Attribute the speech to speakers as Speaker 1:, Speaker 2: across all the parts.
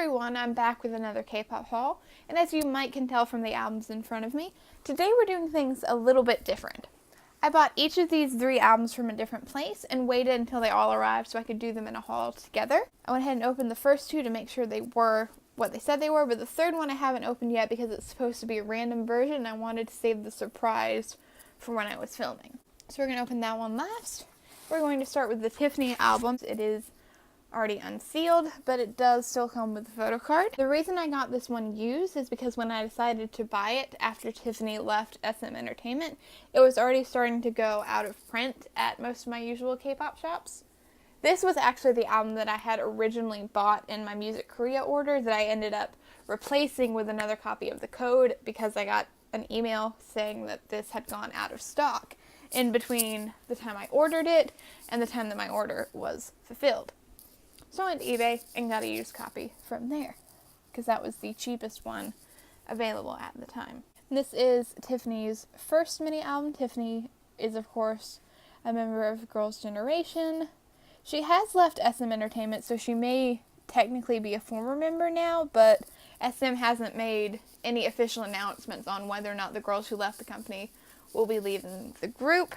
Speaker 1: everyone, I'm back with another K-pop haul, and as you might can tell from the albums in front of me, today we're doing things a little bit different. I bought each of these 3 albums from a different place and waited until they all arrived so I could do them in a haul together. I went ahead and opened the first 2 to make sure they were what they said they were, but the third one I haven't opened yet because it's supposed to be a random version and I wanted to save the surprise for when I was filming. So we're going to open that one last. We're going to start with the Tiffany album. It is already unsealed, but it does still come with a photo card. The reason I got this one used is because when I decided to buy it after Tiffany left SM Entertainment, it was already starting to go out of print at most of my usual K-pop shops. This was actually the album that I had originally bought in my Music Korea order that I ended up replacing with another copy of the code because I got an email saying that this had gone out of stock in between the time I ordered it and the time that my order was fulfilled. So I went to eBay and got a used copy from there because that was the cheapest one available at the time. And this is Tiffany's first mini album. Tiffany is, of course, a member of Girls' Generation. She has left SM Entertainment, so she may technically be a former member now, but SM hasn't made any official announcements on whether or not the girls who left the company will be leaving the group.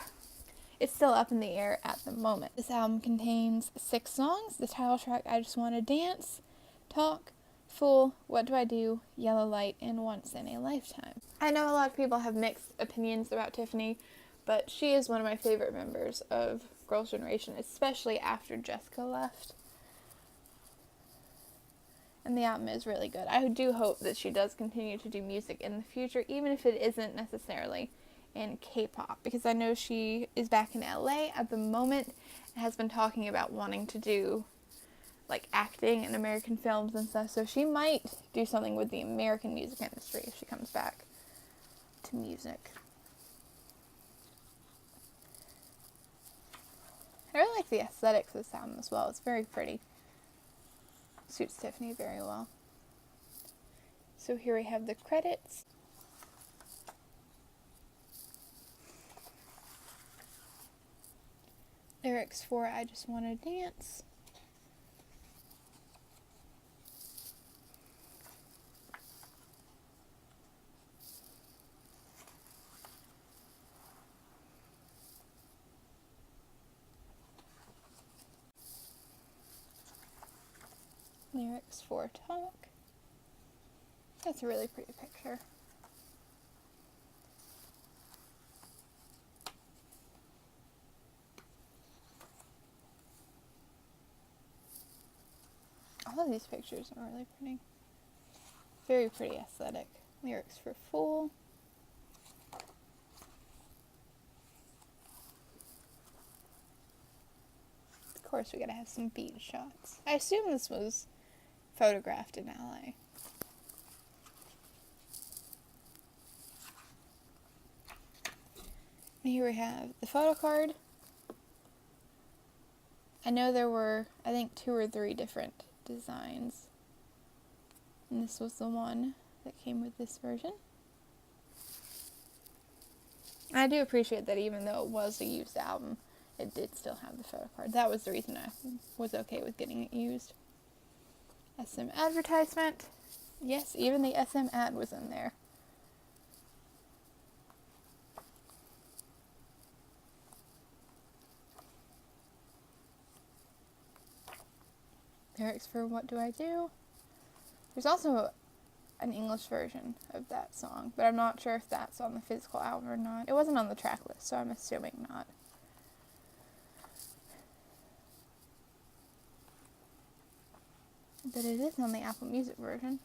Speaker 1: It's still up in the air at the moment. This album contains 6 songs. The title track, I Just Wanna Dance, Talk, Fool, What Do I Do, Yellow Light, and Once in a Lifetime. I know a lot of people have mixed opinions about Tiffany, but she is one of my favorite members of Girls' Generation, especially after Jessica left. And the album is really good. I do hope that she does continue to do music in the future, even if it isn't necessarily in K-pop, because I know she is back in LA at the moment and has been talking about wanting to do like acting in American films and stuff, so she might do something with the American music industry if she comes back to music. I really like the aesthetics of this album as well. It's very pretty. Suits Tiffany very well. So here we have the credits. Lyrics for I Just Wanna Dance. Lyrics for Talk. That's a really pretty picture. All of these pictures are really pretty. Very pretty aesthetic. Lyrics for Fool. Of course, we gotta have some beach shots. I assume this was photographed in LA. And here we have the photo card. I know there were, I think, 2 or 3 different designs. And this was the one that came with this version. I do appreciate that even though it was a used album, it did still have the photo card. That was the reason I was okay with getting it used. SM advertisement. Yes, even the SM ad was in there. Lyrics for What Do I Do? There's also an English version of that song, but I'm not sure if that's on the physical album or not. It wasn't on the track list, so I'm assuming not. But it is on the Apple Music version.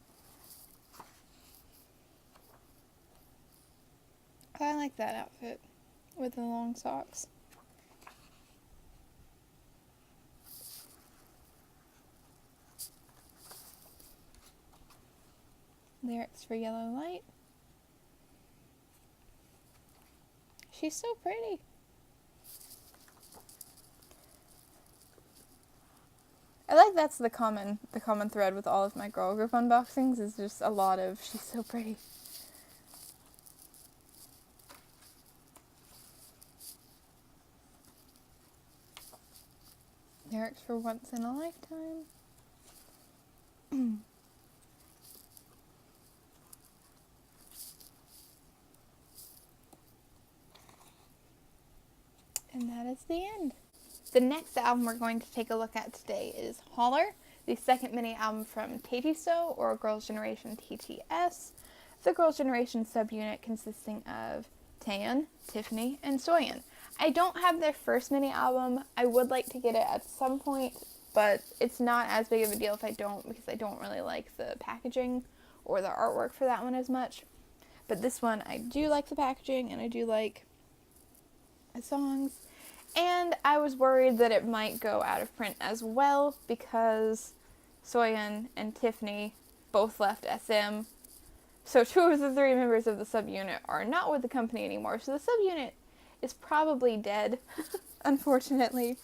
Speaker 1: Oh, I like that outfit with the long socks. Lyrics for Yellow Light. She's so pretty. I like that's the common thread with all of my girl group unboxings is just a lot of she's so pretty. Lyrics for Once in a Lifetime. is the end. The next album we're going to take a look at today is Holler, the second mini album from Taetiseo, or Girls' Generation-TTS, the Girls' Generation subunit consisting of Taeyeon, Tiffany, and Soyeon. I don't have their first mini album. I would like to get it at some point, but it's not as big of a deal if I don't, because I don't really like the packaging or the artwork for that one as much. But this one, I do like the packaging, and I do like the songs. And I was worried that it might go out of print as well, because Soyeon and Tiffany both left SM. So 2 of the 3 members of the subunit are not with the company anymore. So the subunit is probably dead, unfortunately,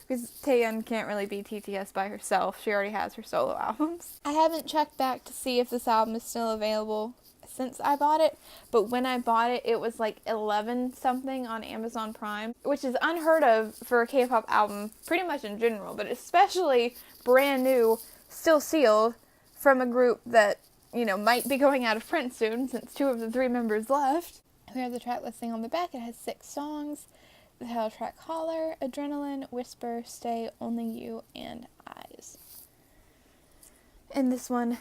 Speaker 1: because Taeyeon can't really be TTS by herself. She already has her solo albums. I haven't checked back to see if this album is still available since I bought it, but when I bought it, it was like 11 something on Amazon Prime, which is unheard of for a K-pop album pretty much in general, but especially brand new, still sealed, from a group that, you know, might be going out of print soon since 2 of the 3 members left. We have the track listing on the back. It has 6 songs. The title track Holler, Adrenaline, Whisper, Stay, Only You, and Eyes. And this one,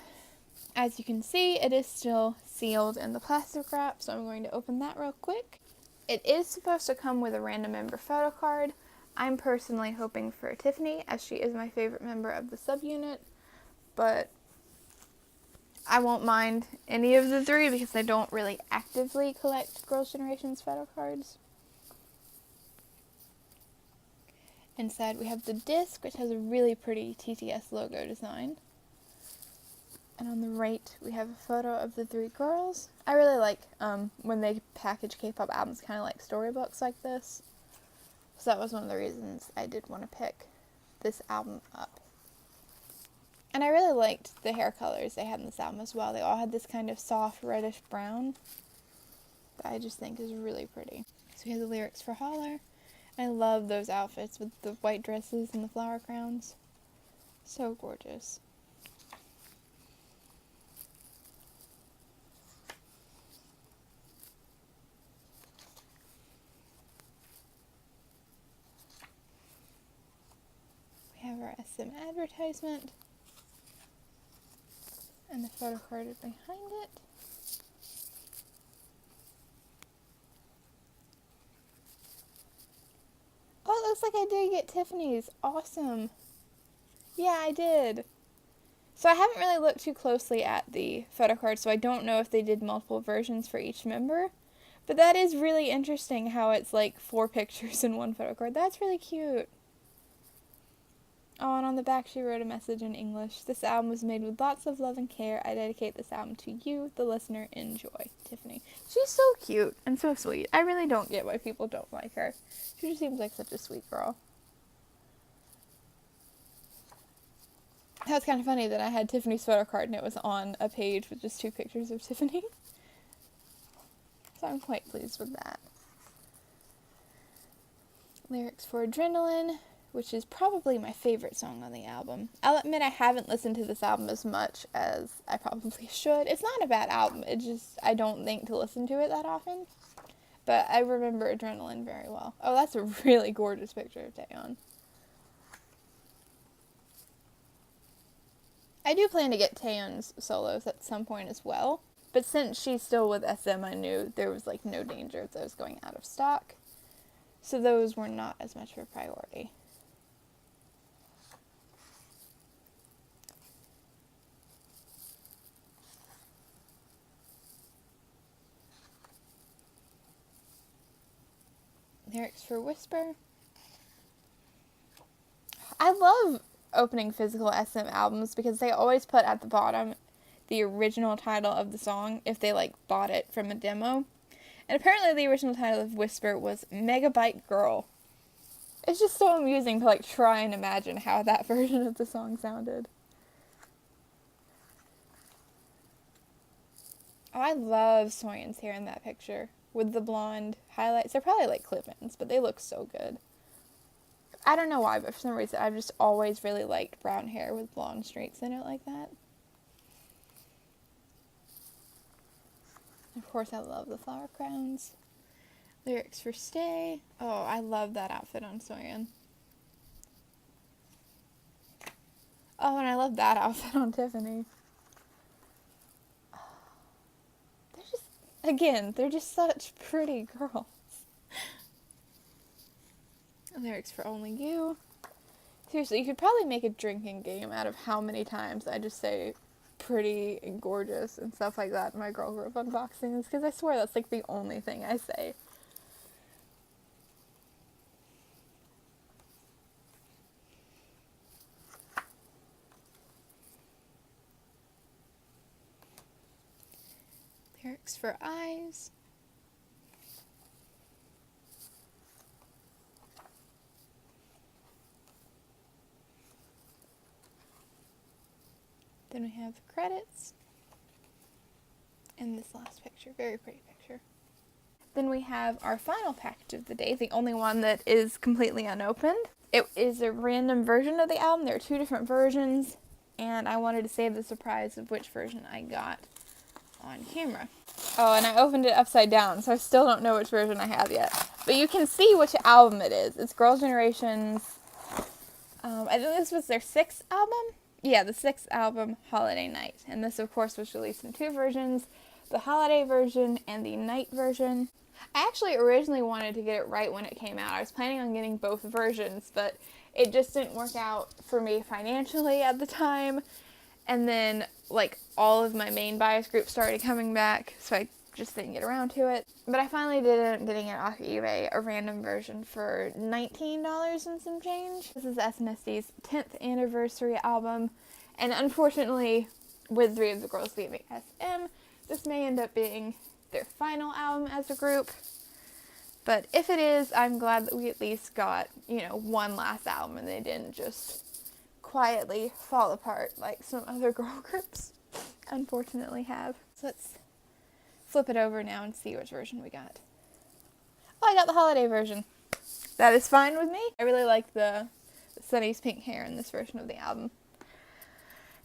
Speaker 1: as you can see, it is still sealed in the plastic wrap, so I'm going to open that real quick. It is supposed to come with a random member photo card. I'm personally hoping for Tiffany, as she is my favorite member of the subunit, but I won't mind any of the 3 because I don't really actively collect Girls' Generation's photo cards. Inside we have the disc, which has a really pretty TTS logo design. And on the right we have a photo of the 3 girls. I really like when they package K-pop albums kind of like storybooks like this. So that was one of the reasons I did want to pick this album up. And I really liked the hair colors they had in this album as well. They all had this kind of soft reddish brown that I just think is really pretty. So we have the lyrics for Holler. I love those outfits with the white dresses and the flower crowns. So gorgeous. We have our SM advertisement. And the photo card is behind it. Oh, it looks like I did get Tiffany's. Awesome. Yeah, I did. So I haven't really looked too closely at the photo card, so I don't know if they did multiple versions for each member. But that is really interesting how it's like 4 pictures in one photo card. That's really cute. Oh, and on the back she wrote a message in English. This album was made with lots of love and care. I dedicate this album to you, the listener. Enjoy. Tiffany. She's so cute and so sweet. I really don't get why people don't like her. She just seems like such a sweet girl. That's kind of funny that I had Tiffany's photo card and it was on a page with just 2 pictures of Tiffany. So I'm quite pleased with that. Lyrics for Adrenaline, which is probably my favorite song on the album. I'll admit I haven't listened to this album as much as I probably should. It's not a bad album, it just, I don't think to listen to it that often. But I remember Adrenaline very well. Oh, that's a really gorgeous picture of Taeyeon. I do plan to get Taeyeon's solos at some point as well. But since she's still with SM, I knew there was like no danger of those going out of stock. So those were not as much of a priority. Lyrics for Whisper. I love opening physical SM albums because they always put at the bottom the original title of the song if they like bought it from a demo. And apparently the original title of Whisper was Megabyte Girl. It's just so amusing to like try and imagine how that version of the song sounded. Oh, I love Soyeon's hair in that picture with the blonde highlights. They're probably like clip-ins, but they look so good. I don't know why, but for some reason I've just always really liked brown hair with blonde streaks in it like that. Of course I love the flower crowns. Lyrics for Stay. Oh, I love that outfit on Soyeon. Oh, and I love that outfit on Tiffany. They're just such pretty girls. Lyrics for Only You. Seriously, you could probably make a drinking game out of how many times I just say pretty and gorgeous and stuff like that in my girl group unboxings, because I swear that's like the only thing I say. Lyrics for Eyes. Then we have the credits. And this last picture, very pretty picture. Then we have our final package of the day, the only one that is completely unopened. It is a random version of the album. There are 2 different versions, and I wanted to save the surprise of which version I got on camera. Oh, and I opened it upside down, so I still don't know which version I have yet. But you can see which album it is. It's Girls' Generation's, I think this was their 6th album? Yeah, the 6th album, Holiday Night. And this, of course, was released in 2 versions, the holiday version and the night version. I actually originally wanted to get it right when it came out. I was planning on getting both versions, but it just didn't work out for me financially at the time. And then, like, all of my main bias groups started coming back, so I just didn't get around to it. But I finally did end up getting it off eBay, a random version for $19 and some change. This is SNSD 10th anniversary album, and unfortunately, with 3 of the girls leaving SM, this may end up being their final album as a group. But if it is, I'm glad that we at least got, one last album and they didn't just quietly fall apart like some other girl groups unfortunately have. So let's flip it over now and see which version we got. Oh, I got the holiday version. That is fine with me. I really like the Sunny's pink hair in this version of the album.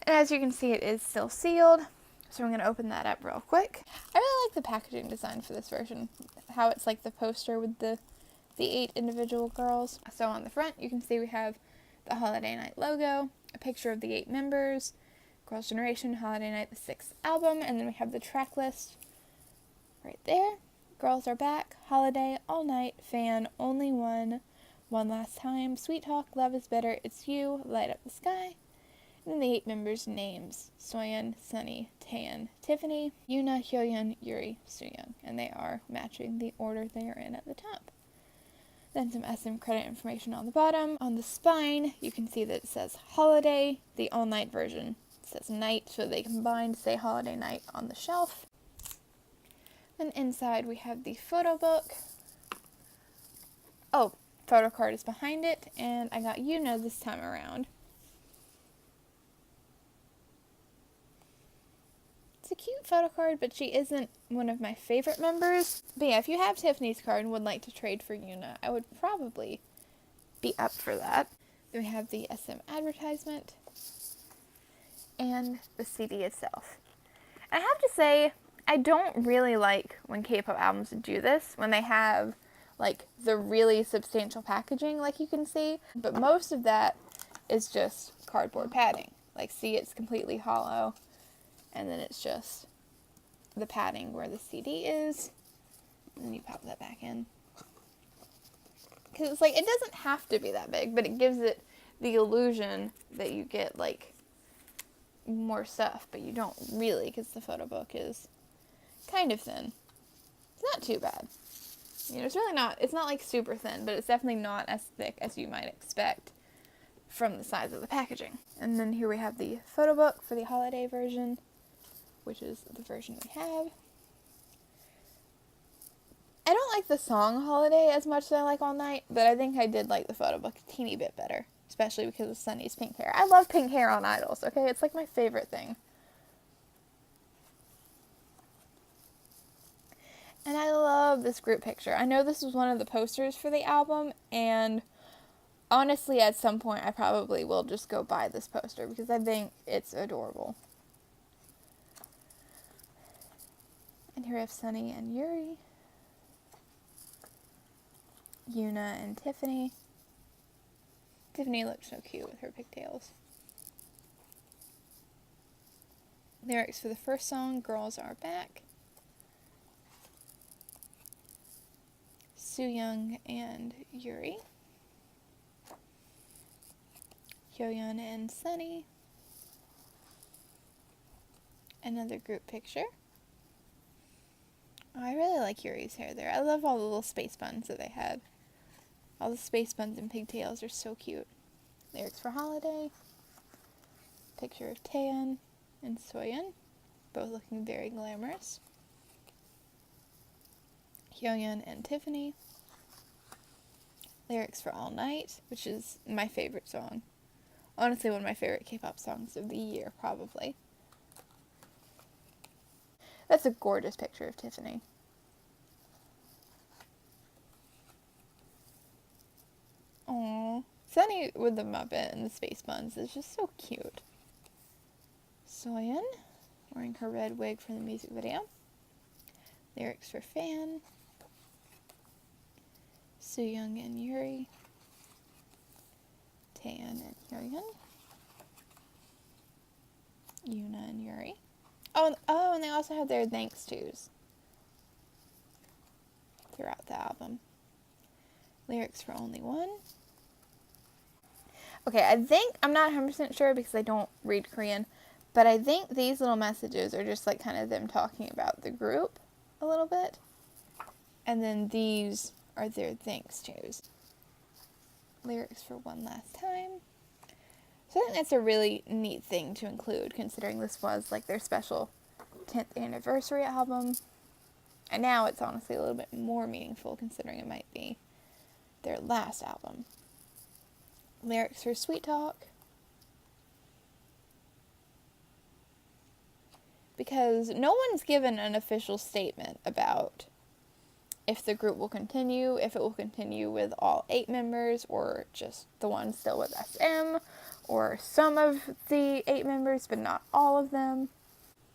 Speaker 1: And as you can see, it is still sealed. So I'm going to open that up real quick. I really like the packaging design for this version. How it's like the poster with the 8 individual girls. So on the front, you can see we have the Holiday Night logo, a picture of the 8 members, Girls' Generation, Holiday Night, the 6th album, and then we have the track list right there. Girls Are Back, Holiday, All Night, Fan, Only One, One Last Time, Sweet Talk, Love Is Better, It's You, Light Up the Sky. And then the 8 members' names: Soyeon, Sunny, Taeyeon, Tiffany, Yoona, Hyoyeon, Yuri, Sooyoung. And they are matching the order they are in at the top. Then some SM credit information on the bottom. On the spine, you can see that it says Holiday. The all-night version says Night, so they combined to say Holiday Night on the shelf. Then inside we have the photo book. Oh, photo card is behind it, and I got Yoona this time around. It's a cute photo card, but she isn't one of my favorite members. But yeah, if you have Tiffany's card and would like to trade for Yoona, I would probably be up for that. Then we have the SM advertisement and the CD itself. And I have to say, I don't really like when K-pop albums do this, when they have like the really substantial packaging like you can see, but most of that is just cardboard padding. Like, see, it's completely hollow. And then it's just the padding where the CD is. And then you pop that back in. Because it's like, it doesn't have to be that big, but it gives it the illusion that you get, like, more stuff. But you don't really, because the photo book is kind of thin. It's not too bad. It's really not, it's not, like, super thin, but it's definitely not as thick as you might expect from the size of the packaging. And then here we have the photo book for the holiday version, which is the version we have. I don't like the song Holiday as much as I like All Night, but I think I did like the photo book a teeny bit better, especially because of Sunny's pink hair. I love pink hair on idols, okay? It's like my favorite thing. And I love this group picture. I know this was one of the posters for the album, and honestly, at some point, I probably will just go buy this poster because I think it's adorable. And here we have Sunny and Yuri. Yuna and Tiffany. Tiffany looks so cute with her pigtails. Lyrics for the first song, Girls Are Back. Sooyoung and Yuri. Hyoyeon and Sunny. Another group picture. Oh, I really like Yuri's hair there. I love all the little space buns that they had. All the space buns and pigtails are so cute. Lyrics for Holiday. Picture of Taeyeon and Soyeon, both looking very glamorous. Hyoyeon and Tiffany. Lyrics for All Night, which is my favorite song. Honestly, one of my favorite K-pop songs of the year, probably. That's a gorgeous picture of Tiffany. Aww. Sunny with the Muppet and the space buns is just so cute. Soyeon, wearing her red wig for the music video. Lyrics for Fan. Sooyoung and Yuri. Taeyeon and Hyoyeon. Yuna and Yuri. Oh, and they also have their thanks tos throughout the album. Lyrics for Only One. Okay, I'm not 100% sure because I don't read Korean, but I think these little messages are just like kind of them talking about the group a little bit. And then these are their thanks tos. Lyrics for One Last Time. So I think that's a really neat thing to include, considering this was like their special 10th anniversary album. And now it's honestly a little bit more meaningful, considering it might be their last album. Lyrics for Sweet Talk. Because no one's given an official statement about if the group will continue, if it will continue with all 8 members, or just the ones still with SM, or some of the 8 members, but not all of them.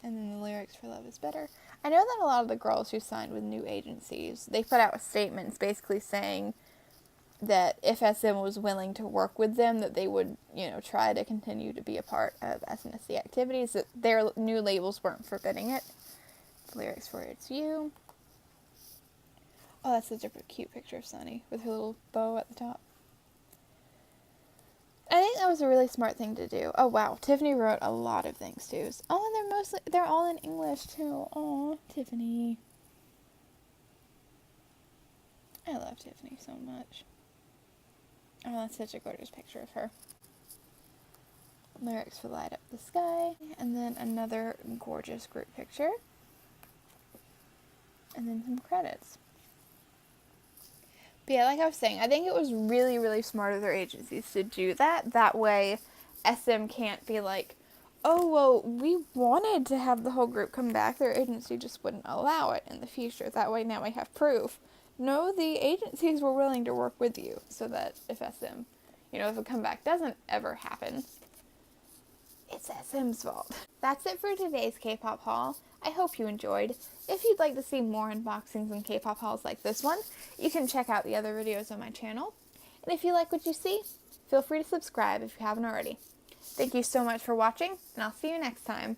Speaker 1: And then the lyrics for Love Is Better. I know that a lot of the girls who signed with new agencies, they put out statements basically saying that if SM was willing to work with them, that they would, try to continue to be a part of SNSD activities, that their new labels weren't forbidding it. The lyrics for It's You. Oh, that's such a cute picture of Sunny with her little bow at the top. I think that was a really smart thing to do. Oh, wow. Tiffany wrote a lot of thanks tos. Oh, and they're all in English, too. Oh, Tiffany. I love Tiffany so much. Oh, that's such a gorgeous picture of her. Lyrics for Light Up the Sky. And then another gorgeous group picture. And then some credits. But yeah, like I was saying, I think it was really, really smart of their agencies to do that. That way, SM can't be like, oh, well, we wanted to have the whole group come back. Their agency just wouldn't allow it in the future. That way, now we have proof. No, the agencies were willing to work with you so that if SM, if a comeback doesn't ever happen, it's SM's fault. That's it for today's K-pop haul. I hope you enjoyed. If you'd like to see more unboxings and K-pop hauls like this one, you can check out the other videos on my channel. And if you like what you see, feel free to subscribe if you haven't already. Thank you so much for watching, and I'll see you next time.